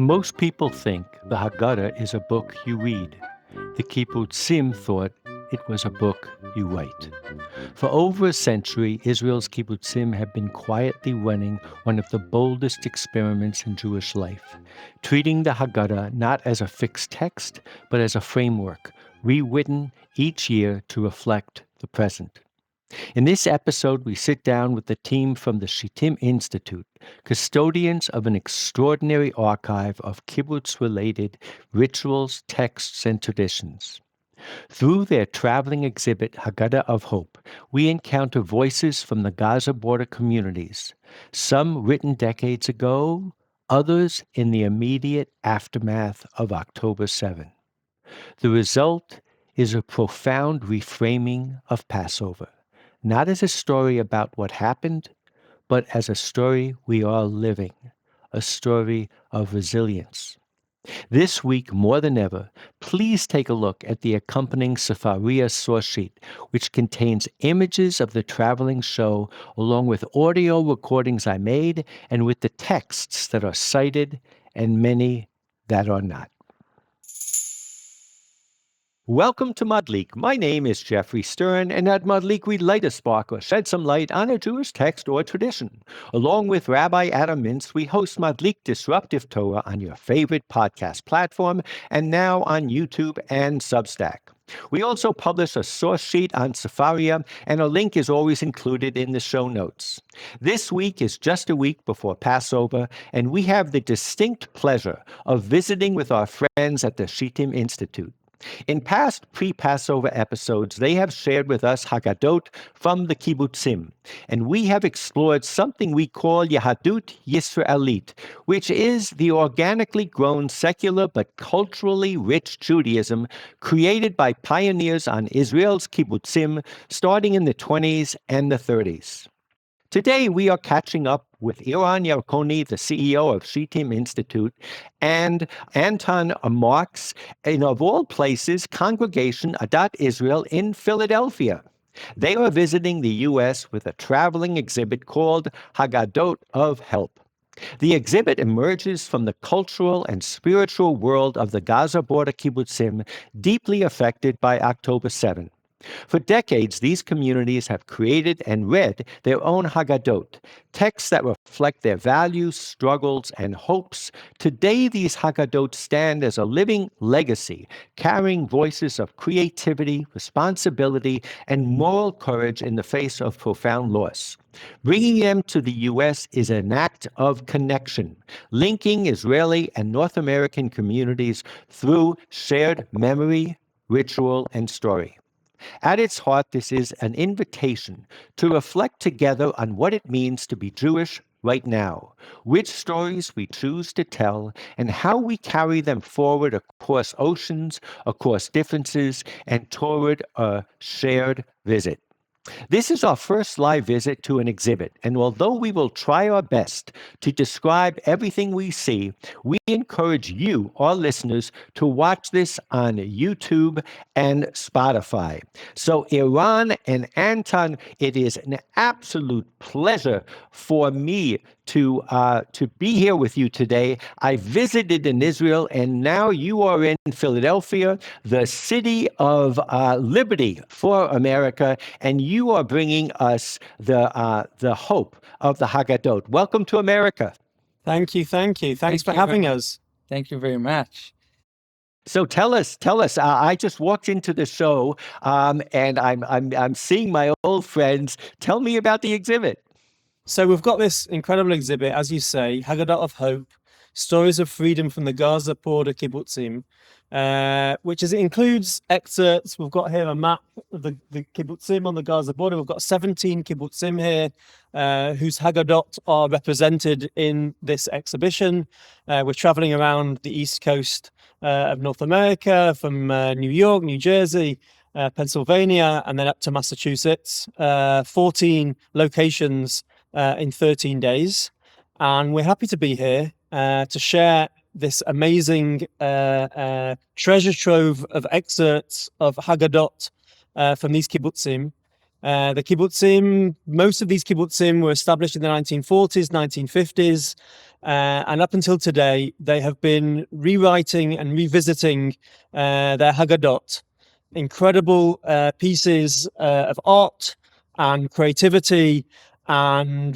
Most people think the Haggadah is a book you read. The kibbutzim thought it was a book you write. For over a century, Israel's kibbutzim have been quietly running one of the boldest experiments in Jewish life, treating the Haggadah not as a fixed text, but as a framework, rewritten each year to reflect the present. In this episode, we sit down with the team from the Shittim Institute, custodians of an extraordinary archive of kibbutz-related rituals, texts, and traditions. Through their traveling exhibit, Haggadah of Hope, we encounter voices from the Gaza border communities, some written decades ago, others in the immediate aftermath of October 7. The result is a profound reframing of Passover, not as a story about what happened, but as a story we are living, a story of resilience. This week, more than ever, please take a look at the accompanying Sefaria source sheet, which contains images of the traveling show, along with audio recordings I made, and with the texts that are cited and many that are not. Welcome to Madlik. My name is Jeffrey Stern, and at Madlik we light a spark or shed some light on a Jewish text or tradition. Along with Rabbi Adam Mintz, we host Madlik Disruptive Torah on your favorite podcast platform, and now on YouTube and Substack. We also publish a source sheet on Sefaria, and a link is always included in the show notes. This week is just a week before Passover, and we have the distinct pleasure of visiting with our friends at the Shittim Institute. In past pre-Passover episodes, they have shared with us Haggadot from the kibbutzim, and we have explored something we call Yahadut Yisraelit, which is the organically grown secular but culturally rich Judaism created by pioneers on Israel's kibbutzim starting in the 20s and the 30s. Today, we are catching up with Eran Yarkoni, the CEO of Shittim Institute, and Anton Marks, in, of all places, Congregation Adat Israel in Philadelphia. They are visiting the U.S. with a traveling exhibit called Haggadah of Hope. The exhibit emerges from the cultural and spiritual world of the Gaza border kibbutzim, deeply affected by October 7. For decades, these communities have created and read their own Haggadot, texts that reflect their values, struggles, and hopes. Today, these Haggadot stand as a living legacy, carrying voices of creativity, responsibility, and moral courage in the face of profound loss. Bringing them to the U.S. is an act of connection, linking Israeli and North American communities through shared memory, ritual, and story. At its heart, this is an invitation to reflect together on what it means to be Jewish right now, which stories we choose to tell, and how we carry them forward across oceans, across differences, and toward a shared visit. This is our first live visit to an exhibit, and although we will try our best to describe everything we see, we encourage you, our listeners, to watch this on YouTube and Spotify. So, Eran and Anton, it is an absolute pleasure for me to be here with you today. I visited in Israel, and now you are in Philadelphia, the city of liberty for America, and you are bringing us the hope of the Haggadot. Welcome to America. Thank you. Thanks for having us. Thank you very much. So tell us. I just walked into the show, and I'm seeing my old friends. Tell me about the exhibit. So we've got this incredible exhibit, as you say, Haggadah of Hope, Stories of Freedom from the Gaza border kibbutzim, which includes excerpts. We've got here a map of the kibbutzim on the Gaza border. We've got 17 kibbutzim here, whose Haggadot are represented in this exhibition. We're traveling around the East Coast of North America, from New York, New Jersey, Pennsylvania, and then up to Massachusetts, 14 locations in 13 days. And we're happy to be here to share this amazing treasure trove of excerpts of Haggadot from these kibbutzim. The kibbutzim, most of these kibbutzim were established in the 1940s, 1950s. And up until today, they have been rewriting and revisiting their Haggadot. Incredible pieces of art and creativity and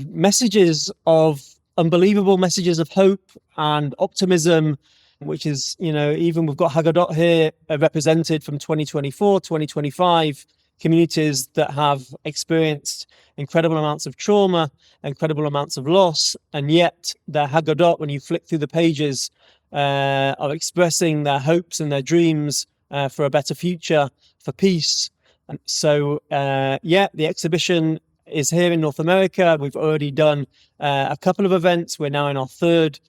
unbelievable messages of hope and optimism, which is, even we've got Haggadah here represented from 2024, 2025, communities that have experienced incredible amounts of trauma, incredible amounts of loss, and yet their Haggadah, when you flick through the pages, are expressing their hopes and their dreams for a better future, for peace. And so, the exhibition is here in North America. We've already done a couple of events. We're now in our third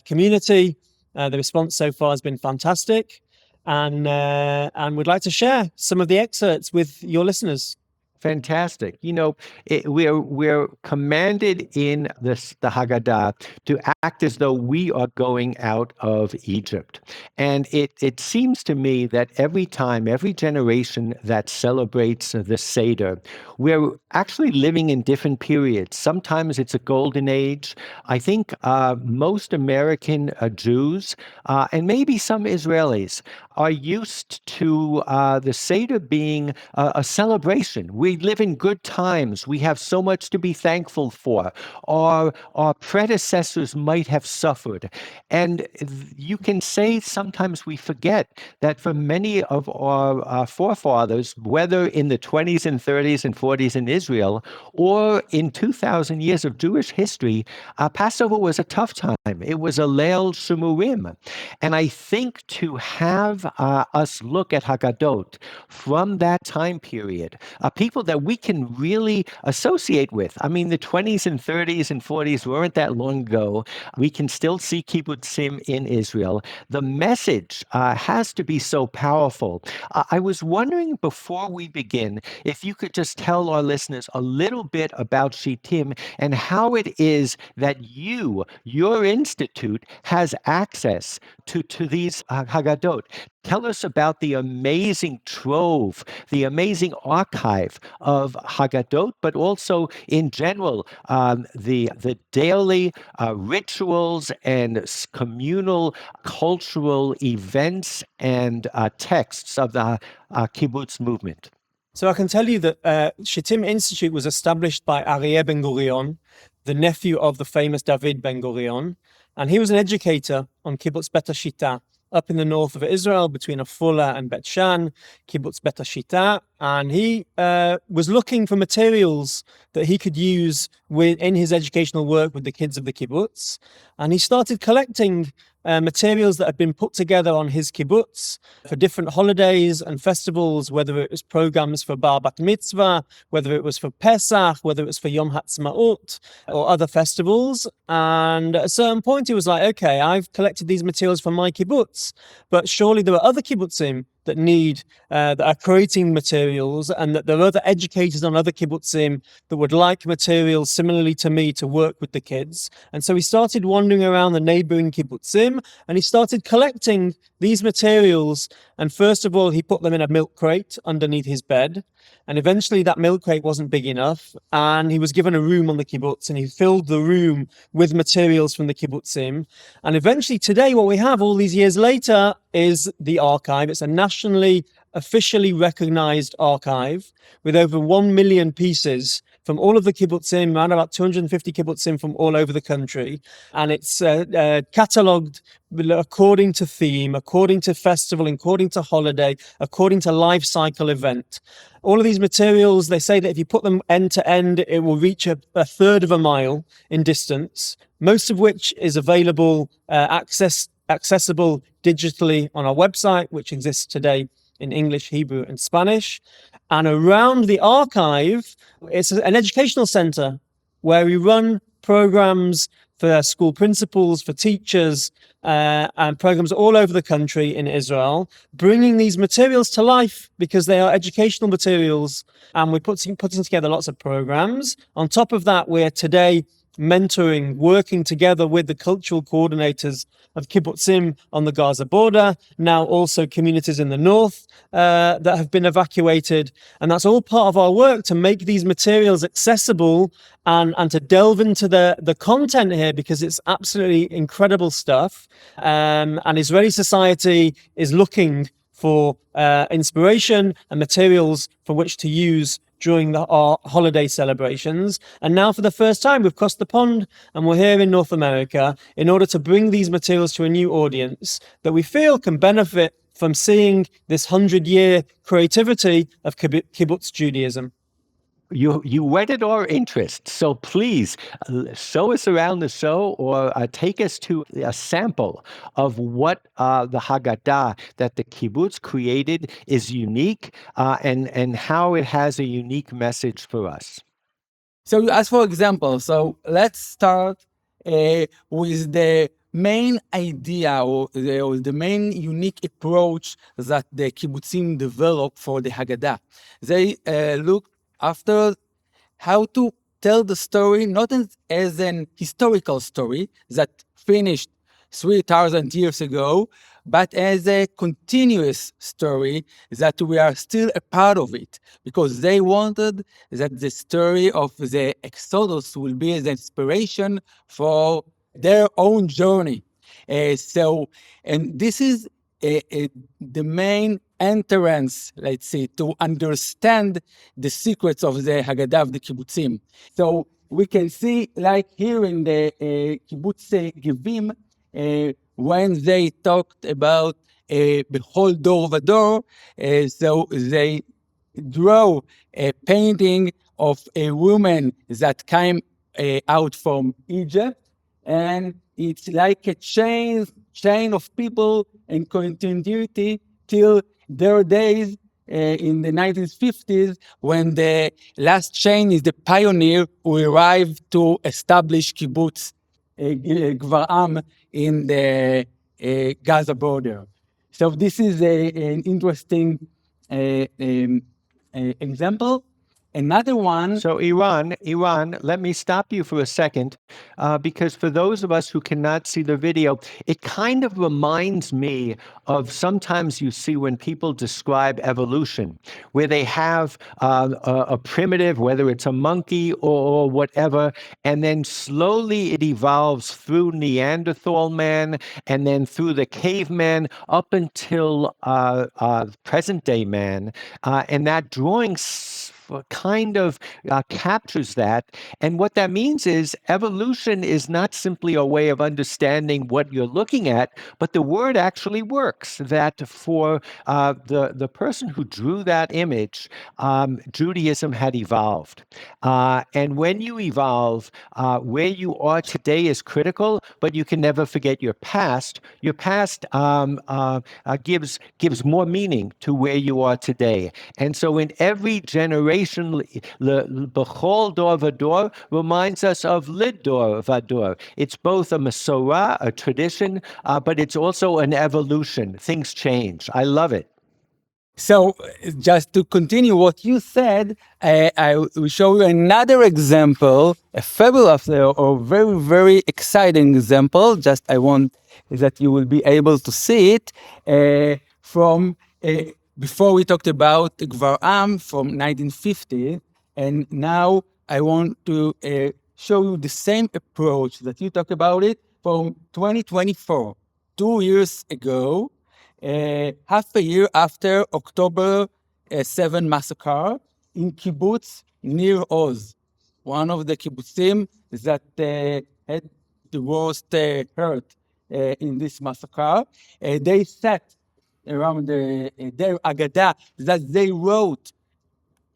community. The response so far has been fantastic. And we'd like to share some of the excerpts with your listeners. Fantastic. We're commanded in the Haggadah to act as though we are going out of Egypt. And it seems to me that every generation that celebrates the Seder, we're actually living in different periods. Sometimes it's a golden age. I think most American Jews and maybe some Israelis are used to the Seder being a celebration. We live in good times. We have so much to be thankful for. Our predecessors might have suffered. And you can say sometimes we forget that for many of our forefathers, whether in the 20s and 30s and 40s in Israel or in 2,000 years of Jewish history, Passover was a tough time. It was a Leil Shumurim. And I think to have us look at Haggadot from that time period, people that we can really associate with. I mean, the 20s and 30s and 40s weren't that long ago. We can still see kibbutzim in Israel. The message has to be so powerful. I was wondering before we begin, if you could just tell our listeners a little bit about Shittim and how it is that your institute, has access to these Haggadot. Tell us about the amazing trove, the amazing archive of Haggadot, but also in general, the daily rituals and communal cultural events and texts of the kibbutz movement. So I can tell you that Shittim Institute was established by Aryeh Ben Gurion, the nephew of the famous David Ben Gurion, and he was an educator on Kibbutz Bet HaShita up in the north of Israel between Afula and Bet Shan, Kibbutz Bet HaShita, and he was looking for materials that he could use in his educational work with the kids of the kibbutz, and he started collecting materials that had been put together on his kibbutz for different holidays and festivals, whether it was programs for Bar Bat Mitzvah, whether it was for Pesach, whether it was for Yom Ha'atzmaut or other festivals. And at a certain point, he was like, okay, I've collected these materials for my kibbutz, but surely there are other kibbutzim that are creating materials, and that there are other educators on other kibbutzim that would like materials similarly to me to work with the kids. And so he started wandering around the neighboring kibbutzim and he started collecting these materials. And first of all, he put them in a milk crate underneath his bed. And eventually that milk crate wasn't big enough, and he was given a room on the kibbutz, and he filled the room with materials from the kibbutzim. And eventually today, what we have all these years later is the archive. It's a nationally, officially recognized archive with over 1 million pieces from all of the kibbutzim, around about 250 kibbutzim from all over the country. And it's catalogued according to theme, according to festival, according to holiday, according to life cycle event. All of these materials, they say that if you put them end to end, it will reach a third of a mile in distance, most of which is available, accessible digitally on our website, which exists today in English, Hebrew, and Spanish. And around the archive, it's an educational center where we run programs for school principals, for teachers, and programs all over the country in Israel, bringing these materials to life because they are educational materials. And we're putting together lots of programs. On top of that, we're today mentoring, working together with the cultural coordinators of kibbutzim on the Gaza border, now also communities in the north that have been evacuated. And that's all part of our work to make these materials accessible and to delve into the content here, because it's absolutely incredible stuff. And Israeli society is looking for inspiration and materials for which to use during our holiday celebrations. And now for the first time, we've crossed the pond and we're here in North America in order to bring these materials to a new audience that we feel can benefit from seeing this 100-year creativity of kibbutz Judaism. You whetted our interest, so please show us around the show or take us to a sample of what the Haggadah that the kibbutz created is unique and how it has a unique message for us. So you asked for example. So let's start with the main idea or the main unique approach that the kibbutzim developed for the Haggadah. They looked after how to tell the story not as an historical story that finished 3,000 years ago, but as a continuous story that we are still a part of it, because they wanted that the story of the Exodus will be as inspiration for their own journey. And this is the main entrance, let's say, to understand the secrets of the Haggadah of the kibbutzim. So we can see, like here in the kibbutz Givim, when they talked about Bechol Dor Vador, so they draw a painting of a woman that came out from Egypt, and it's like a chain of people and continuity till their days in the 1950s, when the last chain is the pioneer who arrived to establish kibbutz Gvar'am in the Gaza border. So this is an interesting example. Another one. So Eran, let me stop you for a second, because for those of us who cannot see the video, it kind of reminds me of sometimes you see when people describe evolution, where they have a primitive, whether it's a monkey or whatever, and then slowly it evolves through Neanderthal man, and then through the caveman up until present day man, and that drawing kind of captures that. And what that means is evolution is not simply a way of understanding what you're looking at, but the word actually works, that for the person who drew that image, Judaism had evolved. And when you evolve, where you are today is critical, but you can never forget your past. Your past gives more meaning to where you are today. And so in every generation, Bechol Dor Vador reminds us of Lid Dor Vador. It's both a Masorah, a tradition, but it's also an evolution. Things change. I love it. So just to continue what you said, I will show you another example, a fabulous or very, very exciting example. Just I want that you will be able to see it from before we talked about Gvar'am from 1950, and now I want to show you the same approach that you talked about it from 2024, 2 years ago, half a year after October 7 massacre in kibbutz near Oz, one of the kibbutzim that had the worst hurt in this massacre. They sat around their Haggadah that they wrote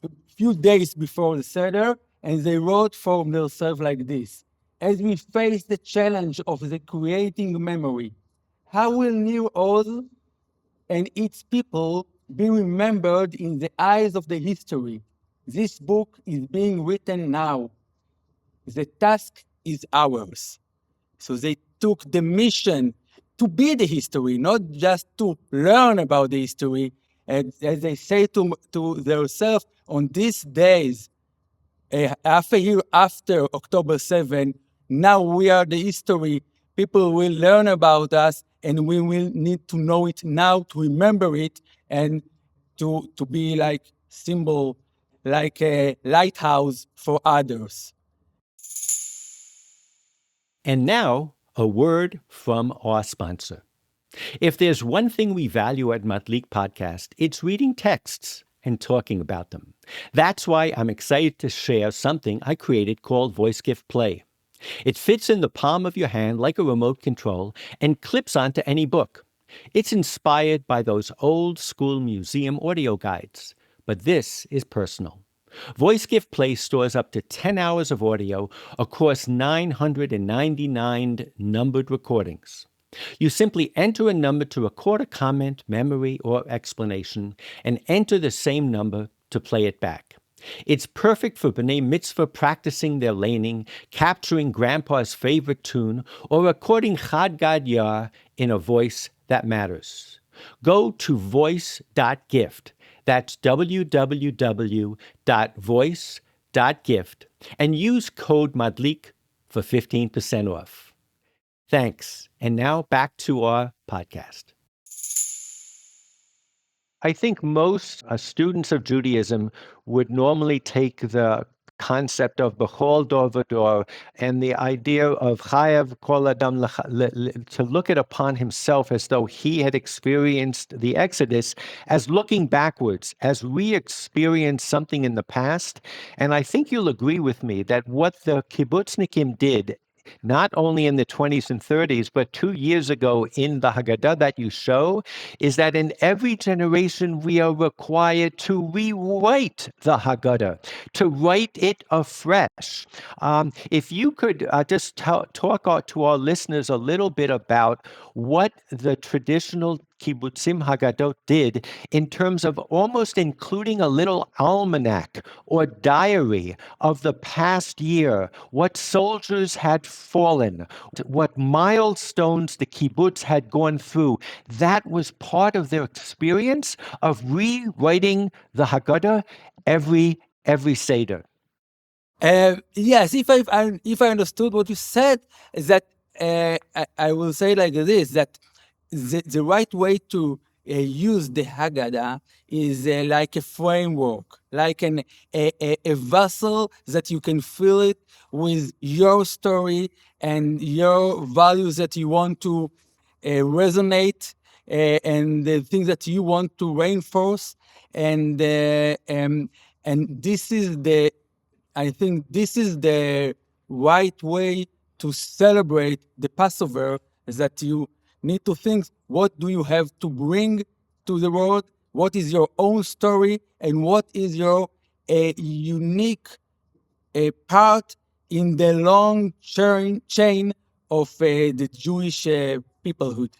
a few days before the Seder, and they wrote for themselves like this: as we face the challenge of the creating memory, how will Nir Oz and its people be remembered in the eyes of the history? This book is being written now. The task is ours. So they took the mission to be the history, not just to learn about the history. And as they say to themselves, on these days, half a year after October 7, now we are the history. People will learn about us, and we will need to know it now, to remember it, and to be like symbol, like a lighthouse for others. And now, a word from our sponsor. If there's one thing we value at Madlik Podcast, it's reading texts and talking about them. That's why I'm excited to share something I created called Voice Gift Play. It fits in the palm of your hand like a remote control and clips onto any book. It's inspired by those old school museum audio guides, but this is personal. Voice Gift Play stores up to 10 hours of audio across 999 numbered recordings. You simply enter a number to record a comment, memory, or explanation, and enter the same number to play it back. It's perfect for B'nai Mitzvah practicing their laning, capturing Grandpa's favorite tune, or recording Chad Gad Yar in a voice that matters. Go to voice.gift. That's www.voice.gift and use code Madlik for 15% off. Thanks. And now back to our podcast. I think most students of Judaism would normally take the concept of B'chol Dor V'Dor and the idea of Chayav Kol Adam to look it upon himself as though he had experienced the Exodus as looking backwards, as re-experienced something in the past. And I think you'll agree with me that what the kibbutznikim did, not only in the 20s and 30s, but 2 years ago in the Haggadah that you show, is that in every generation we are required to rewrite the Haggadah, to write it afresh. If you could just talk to our listeners a little bit about what the traditional kibbutzim Haggadot did in terms of almost including a little almanac or diary of the past year, what soldiers had fallen, what milestones the kibbutz had gone through. That was part of their experience of rewriting the Haggadah every Seder. Yes, if I understood what you said, is that I will say like this, that the right way to use the Haggadah is like a framework, like a vessel that you can fill it with your story and your values that you want to resonate and the things that you want to reinforce. And this is I think this is the right way to celebrate the Passover, is that you need to think, what do you have to bring to the world? What is your own story? And what is your unique part in the long chain of the Jewish peoplehood?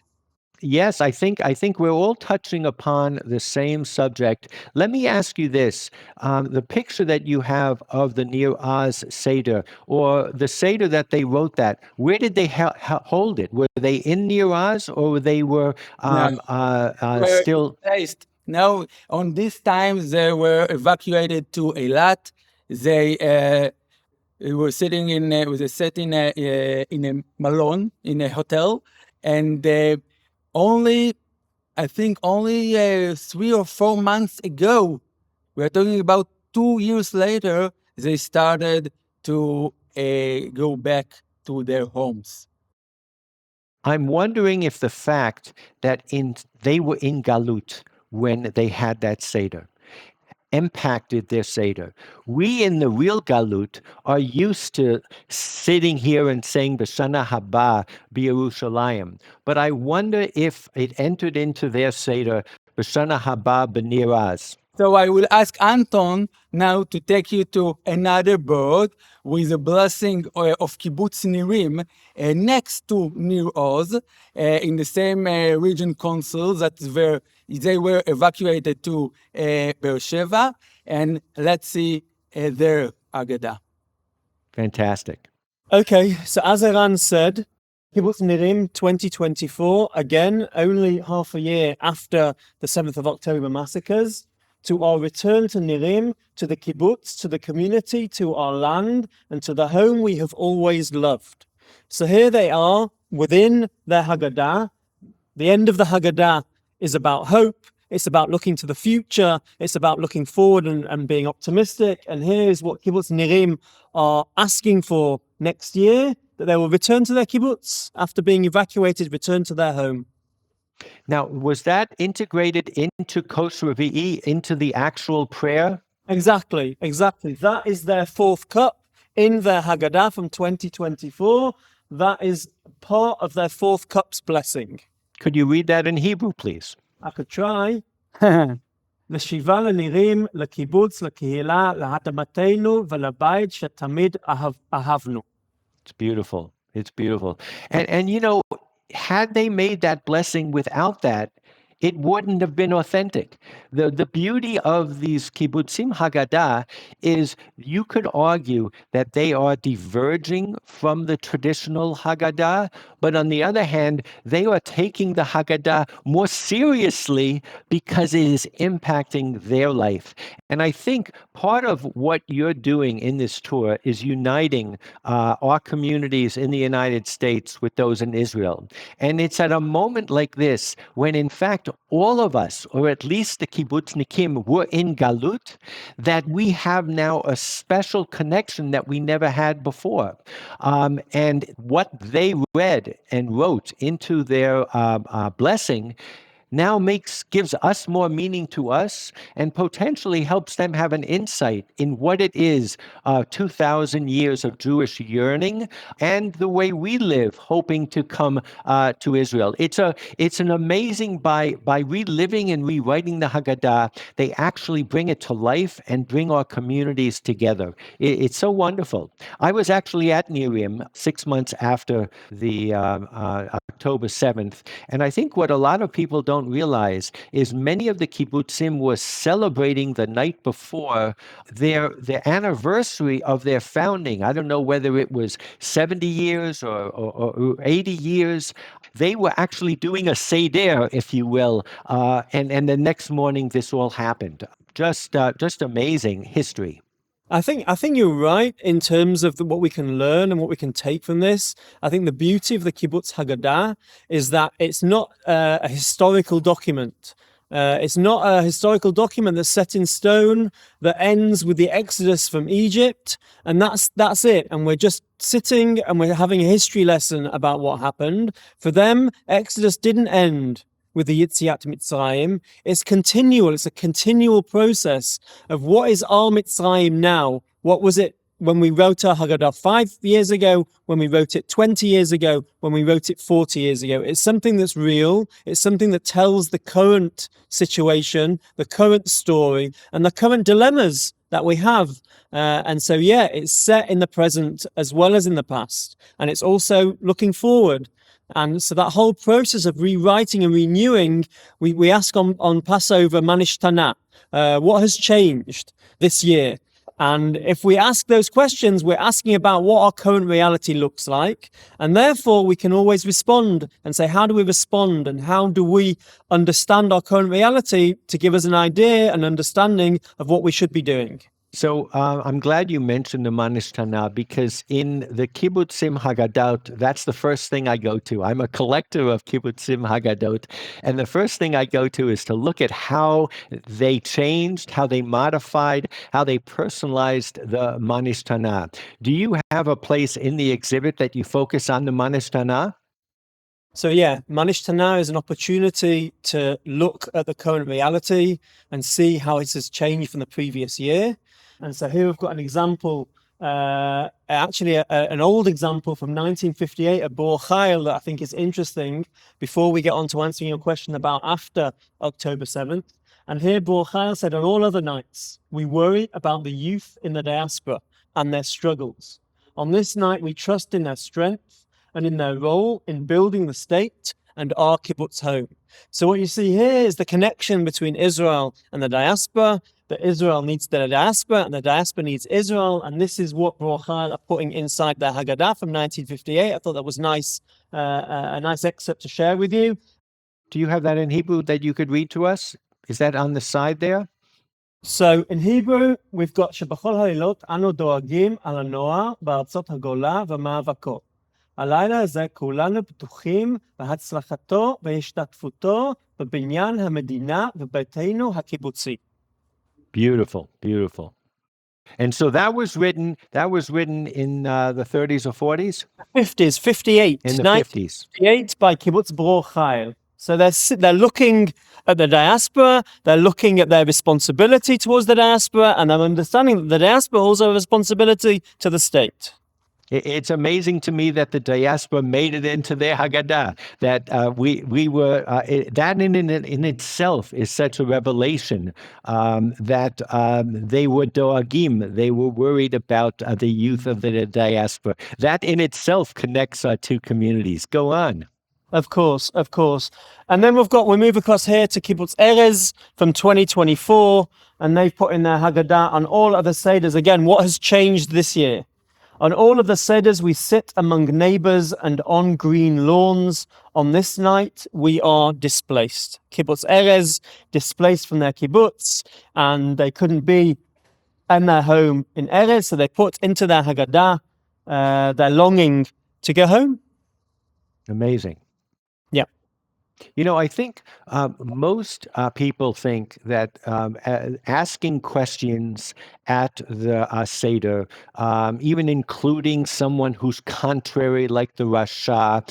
Yes, I think we're all touching upon the same subject. Let me ask you this. The picture that you have of the Nir Oz Seder, or the Seder that they wrote that, where did they hold it? Were they in Nir Oz, or they were still... No, on these times they were evacuated to Eilat. They were sitting in a malon, in a hotel, and only 3 or 4 months ago, we're talking about 2 years later, they started to go back to their homes. I'm wondering if the fact that they were in Galut when they had that Seder impacted their Seder. We in the real Galut are used to sitting here and saying B'Shana Haba B'Yerushalayim. But I wonder if it entered into their Seder B'Shana Haba B'Nir Oz. So I will ask Anton now to take you to another board with a blessing of Kibbutz Nirim next to Nir Oz in the same region council that they were evacuated to Be'er Sheva, and let's see their Haggadah. Fantastic. Okay, so as Eran said, Kibbutz Nirim 2024, again, only half a year after the 7th of October massacres, to our return to Nirim, to the kibbutz, to the community, to our land, and to the home we have always loved. So here they are within their Haggadah. The end of the Haggadah is about hope. It's about looking to the future. It's about looking forward and being optimistic. And here is what Kibbutz Nirim are asking for next year, that they will return to their kibbutz after being evacuated, return to their home. Now, was that integrated into Kos Revi'i, into the actual prayer? Exactly. That is their fourth cup in their Haggadah from 2024. That is part of their fourth cup's blessing. Could you read that in Hebrew, please? I could try. לשיבה לנירים, לקיבוץ, לקהילה, להטמתנו ולבית שתמיד אהבנו. It's beautiful. It's beautiful. And you know, had they made that blessing without that, it wouldn't have been authentic. The beauty of these kibbutzim Haggadah is you could argue that they are diverging from the traditional Haggadah, but on the other hand, they are taking the Haggadah more seriously because it is impacting their life. And I think part of what you're doing in this tour is uniting our communities in the United States with those in Israel. And it's at a moment like this when, in fact, all of us, or at least the kibbutznikim, were in Galut, that we have now a special connection that we never had before. And what they read and wrote into their blessing now gives us more meaning to us and potentially helps them have an insight in what it is 2,000 years of Jewish yearning and the way we live, hoping to come to Israel. It's an amazing, by reliving and rewriting the Haggadah, they actually bring it to life and bring our communities together. It's so wonderful. I was actually at Nirim 6 months after the October 7th, and I think what a lot of people don't realize is many of the kibbutzim were celebrating the night before the anniversary of their founding. I don't know whether it was 70 years or 80 years. They were actually doing a seder, if you will, and the next morning this all happened. Just amazing history. I think you're right in terms of what we can learn and what we can take from this. I think the beauty of the Kibbutz Haggadah is that it's not a historical document. It's not a historical document that's set in stone, that ends with the Exodus from Egypt, and that's it. And we're just sitting and we're having a history lesson about what happened. For them, Exodus didn't end with the Yitziat Mitzrayim. It's continual. It's a continual process of what is our Mitzrayim now? What was it when we wrote our Haggadah 5 years ago, when we wrote it 20 years ago, when we wrote it 40 years ago? It's something that's real. It's something that tells the current situation, the current story, and the current dilemmas that we have. And so, yeah, it's set in the present as well as in the past. And it's also looking forward. And so that whole process of rewriting and renewing, we ask on Passover, Ma Nishtana, what has changed this year? And if we ask those questions, we're asking about what our current reality looks like. And therefore, we can always respond and say, how do we respond? And how do we understand our current reality to give us an idea, an understanding of what we should be doing? So I'm glad you mentioned the Ma Nishtana, because in the kibbutzim Haggadot, that's the first thing I go to. I'm a collector of kibbutzim Haggadot, and the first thing I go to is to look at how they changed, how they modified, how they personalized the Ma Nishtana. Do you have a place in the exhibit that you focus on the Ma Nishtana? So yeah, Ma Nishtana is an opportunity to look at the current reality and see how it has changed from the previous year. And so here we've got an example, actually an old example from 1958 at Bor Chayil that I think is interesting before we get on to answering your question about after October 7th. And here Bor Chayil said, on all other nights, we worry about the youth in the diaspora and their struggles. On this night, we trust in their strength and in their role in building the state and our kibbutz home. So what you see here is the connection between Israel and the diaspora, that Israel needs the diaspora and the diaspora needs Israel. And this is what Bor Chayil are putting inside their Haggadah from 1958. I thought that was nice, a nice excerpt to share with you. Do you have that in Hebrew that you could read to us? Is that on the side there? So in Hebrew, we've got שבכל הלילות אנו דואגים על הנוער בארצות הגולה ומאבקו. הלילה הזה כולנו בטוחים בהצלחתו והשתתפותו בבניין המדינה וביתנו הקיבוצי. Beautiful, beautiful. And so that was written in the 30s or 40s? 50s, 58. In the 50s. 58 by Kibbutz Bro Chayil. So they're looking at the diaspora, they're looking at their responsibility towards the diaspora, and they're understanding that the diaspora also has a responsibility to the state. It's amazing to me that the diaspora made it into their Haggadah, that we were, that in itself is such a revelation, that they were doagim, they were worried about the youth of the diaspora. That in itself connects our two communities. Go on. Of course. And then we move across here to Kibbutz Erez from 2024, and they've put in their Haggadah on all other Seders. Again, what has changed this year? On all of the Seders, we sit among neighbors and on green lawns. On this night, we are displaced. Kibbutz Erez, displaced from their kibbutz, and they couldn't be in their home in Erez, so they put into their Haggadah their longing to go home. Amazing. Yeah. You know, I think most people think that asking questions at the Seder, even including someone who's contrary like the Rasha,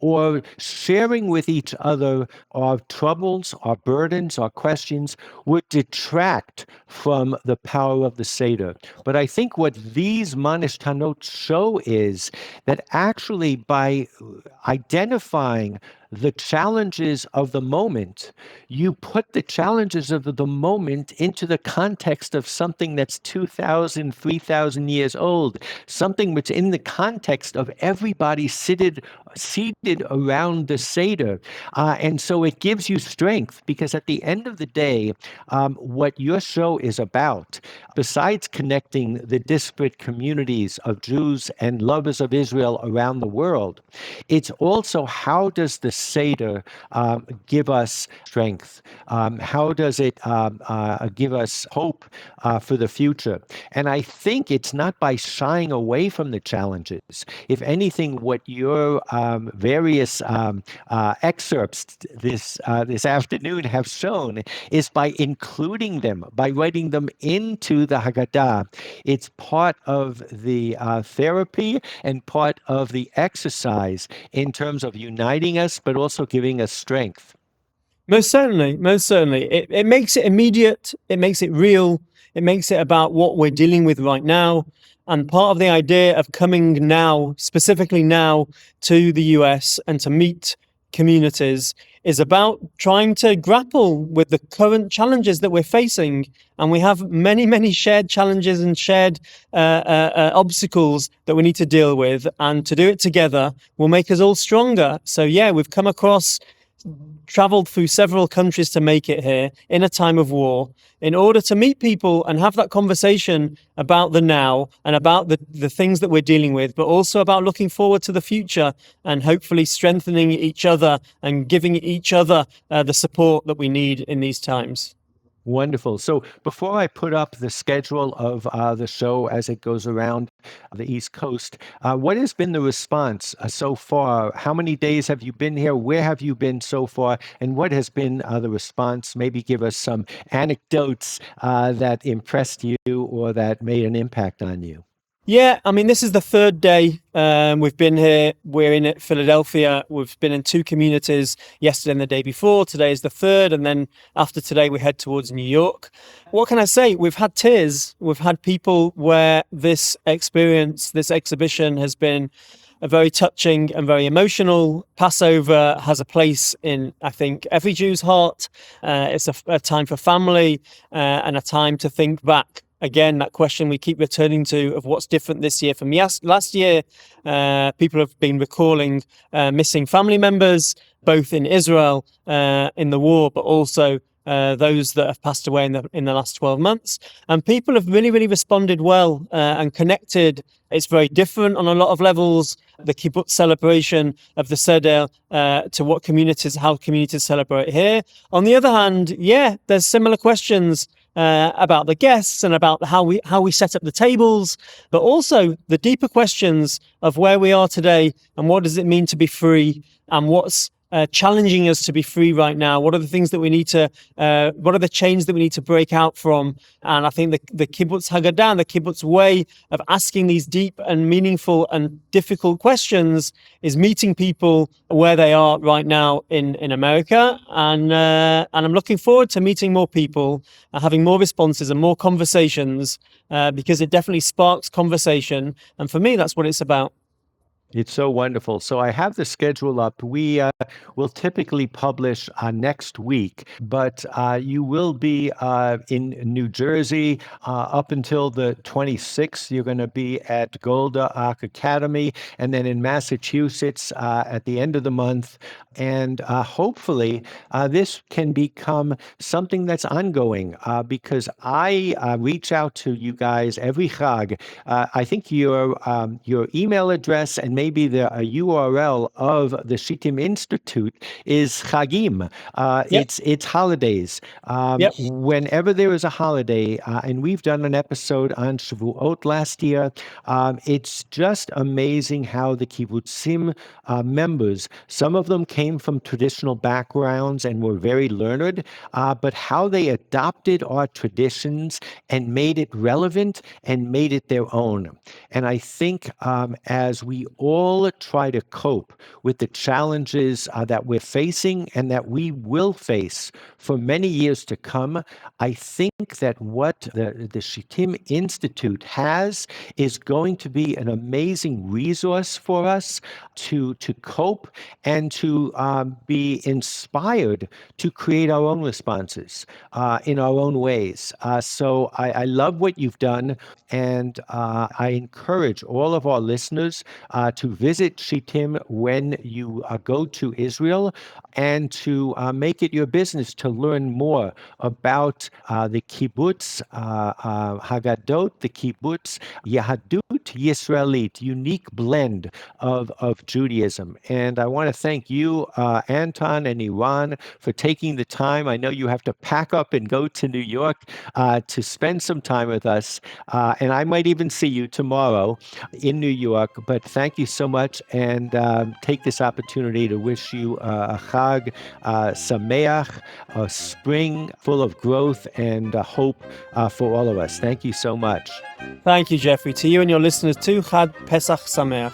or sharing with each other our troubles, our burdens, our questions, would detract from the power of the Seder. But I think what these Nishtana show is that actually by identifying the challenges of the moment, you put the challenges of the moment into the context of something that's 2,000, 3,000 years old, something which in the context of everybody seated around the Seder. And so it gives you strength, because at the end of the day, what your show is about, besides connecting the disparate communities of Jews and lovers of Israel around the world, it's also how does the Seder give us strength? How does it give us hope for the future? And I think it's not by shying away from the challenges. If anything, what your various excerpts this afternoon have shown is by including them, by writing them into the Haggadah. It's part of the therapy and part of the exercise in terms of uniting us, but also giving us strength. Most certainly. It makes it immediate, it makes it real, it makes it about what we're dealing with right now. And part of the idea of coming now, specifically now, to the US and to meet communities is about trying to grapple with the current challenges that we're facing. And we have many, many shared challenges and shared obstacles that we need to deal with. And to do it together will make us all stronger. So yeah, we've come across, traveled through several countries to make it here in a time of war in order to meet people and have that conversation about the now and about the things that we're dealing with, but also about looking forward to the future and hopefully strengthening each other and giving each other the support that we need in these times. Wonderful. So before I put up the schedule of the show as it goes around the East Coast, what has been the response so far? How many days have you been here? Where have you been so far? And what has been the response? Maybe give us some anecdotes that impressed you or that made an impact on you. Yeah, I mean, this is the third day we've been here. We're in Philadelphia. We've been in two communities yesterday and the day before. Today is the third. And then after today, we head towards New York. What can I say? We've had tears. We've had people where this experience, this exhibition has been a very touching and very emotional. Passover has a place in, I think, every Jew's heart. It's a time for family and a time to think back. Again, that question we keep returning to of what's different this year from last year. People have been recalling missing family members, both in Israel in the war, but also those that have passed away in the last 12 months. And people have really, really responded well and connected. It's very different on a lot of levels. The kibbutz celebration of the Seder to how communities celebrate here. On the other hand, yeah, there's similar questions about the guests and about how we set up the tables, but also the deeper questions of where we are today and what does it mean to be free, and what's challenging us to be free right now. What are the things that we need to, what are the chains that we need to break out from? And I think the Kibbutz Haggadah and the Kibbutz way of asking these deep and meaningful and difficult questions is meeting people where they are right now in America. And I'm looking forward to meeting more people, having more responses and more conversations, because it definitely sparks conversation. And for me, that's what it's about. It's so wonderful. So I have the schedule up. We will typically publish next week, but you will be in New Jersey up until the 26th. You're going to be at Golda Ark Academy, and then in Massachusetts at the end of the month. And hopefully this can become something that's ongoing, because I reach out to you guys every Chag. I think your email address and maybe the URL of the Shittim Institute is Chagim. Yep. It's holidays. Yep. Whenever there is a holiday, and we've done an episode on Shavuot last year, it's just amazing how the kibbutzim members, some of them came from traditional backgrounds and were very learned, but how they adopted our traditions and made it relevant and made it their own. And I think as we all try to cope with the challenges that we're facing and that we will face for many years to come, I think that what the Shittim Institute has is going to be an amazing resource for us to cope and to be inspired to create our own responses in our own ways. So I love what you've done, and I encourage all of our listeners to visit Shittim when you go to Israel, and to make it your business to learn more about the kibbutz Haggadot, the kibbutz Yahadut Yisraelit, unique blend of Judaism. And I want to thank you, Anton and Eran, for taking the time. I know you have to pack up and go to New York to spend some time with us. And I might even see you tomorrow in New York. But thank you so much, and take this opportunity to wish you a Chag Sameach, a spring full of growth and hope for all of us. Thank you so much. Thank you, Jeffrey. To you and your listeners too, Chag Pesach Sameach.